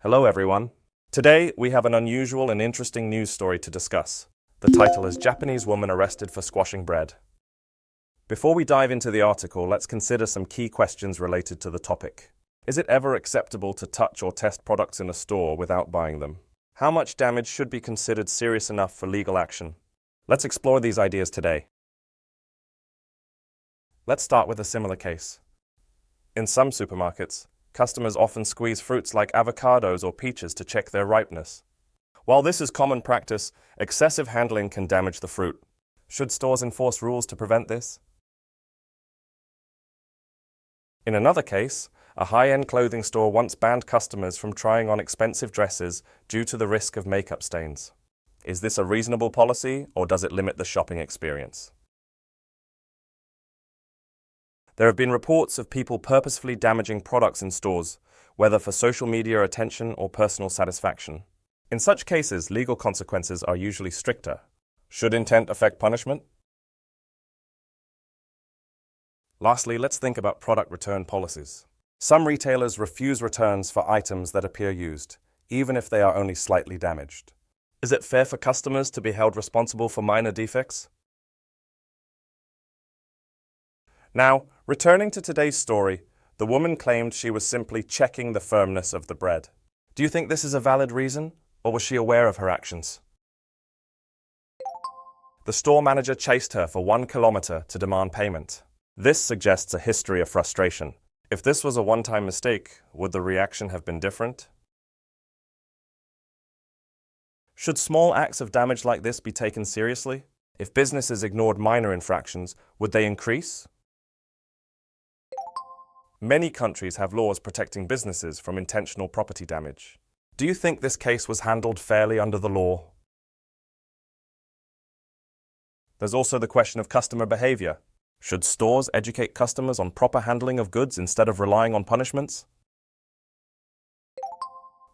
Hello everyone. Today we have an unusual and interesting news story to discuss. The title is Japanese Woman Arrested for Squashing Bread. Before we dive into the article, let's consider some key questions related to the topic. Is it ever acceptable to touch or test products in a store without buying them? How much damage should be considered serious enough for legal action? Let's explore these ideas today. Let's start with a similar case. In some supermarkets, customers often squeeze fruits like avocados or peaches to check their ripeness. While this is common practice, excessive handling can damage the fruit. Should stores enforce rules to prevent this? In another case, a high-end clothing store once banned customers from trying on expensive dresses due to the risk of makeup stains. Is this a reasonable policy, or does it limit the shopping experience? There have been reports of people purposefully damaging products in stores, whether for social media attention or personal satisfaction. In such cases, legal consequences are usually stricter. Should intent affect punishment? Lastly, let's think about product return policies. Some retailers refuse returns for items that appear used, even if they are only slightly damaged. Is it fair for customers to be held responsible for minor defects? Now, returning to today's story, the woman claimed she was simply checking the firmness of the bread. Do you think this is a valid reason, or was she aware of her actions? The store manager chased her for 1 kilometer to demand payment. This suggests a history of frustration. If this was a one-time mistake, would the reaction have been different? Should small acts of damage like this be taken seriously? If businesses ignored minor infractions, would they increase? Many countries have laws protecting businesses from intentional property damage. Do you think this case was handled fairly under the law? There's also the question of customer behavior. Should stores educate customers on proper handling of goods instead of relying on punishments?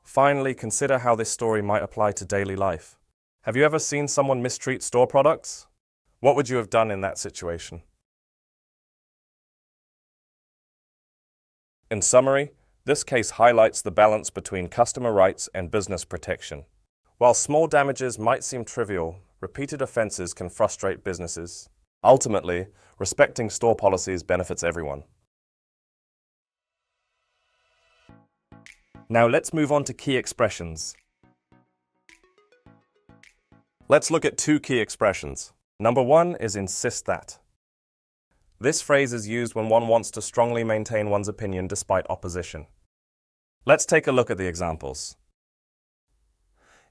Finally, consider how this story might apply to daily life. Have you ever seen someone mistreat store products? What would you have done in that situation? In summary, this case highlights the balance between customer rights and business protection. While small damages might seem trivial, repeated offenses can frustrate businesses. Ultimately, respecting store policies benefits everyone. Now let's move on to key expressions. Let's look at 2 key expressions. Number 1 is insist that. This phrase is used when one wants to strongly maintain one's opinion despite opposition. Let's take a look at the examples.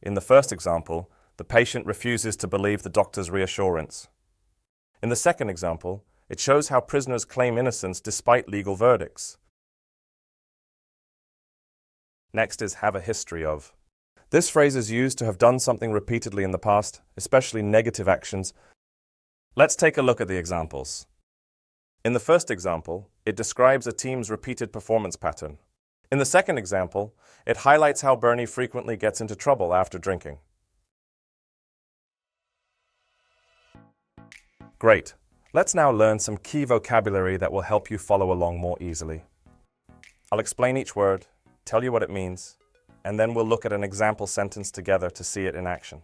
In the first example, the patient refuses to believe the doctor's reassurance. In the second example, it shows how prisoners claim innocence despite legal verdicts. Next is have a history of. This phrase is used to have done something repeatedly in the past, especially negative actions. Let's take a look at the examples. In the first example, it describes a team's repeated performance pattern. In the second example, it highlights how Bernie frequently gets into trouble after drinking. Great! Let's now learn some key vocabulary that will help you follow along more easily. I'll explain each word, tell you what it means, and then we'll look at an example sentence together to see it in action.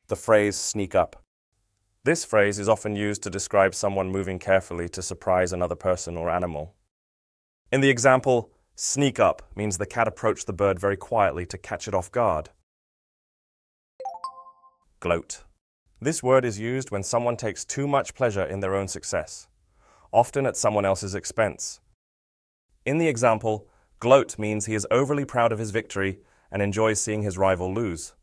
The phrase sneak up. This phrase is often used to describe someone moving carefully to surprise another person or animal. In the example, sneak up means the cat approached the bird very quietly to catch it off guard. Gloat. This word is used when someone takes too much pleasure in their own success, often at someone else's expense. In the example, gloat means he is overly proud of his victory and enjoys seeing his rival lose.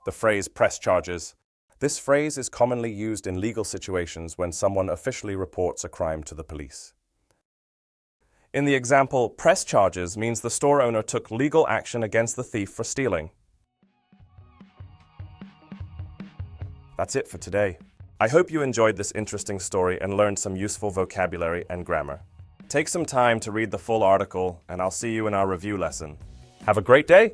The phrase press charges. This phrase is commonly used in legal situations when someone officially reports a crime to the police. In the example, press charges means the store owner took legal action against the thief for stealing. That's it for today. I hope you enjoyed this interesting story and learned some useful vocabulary and grammar. Take some time to read the full article, and I'll see you in our review lesson. Have a great day!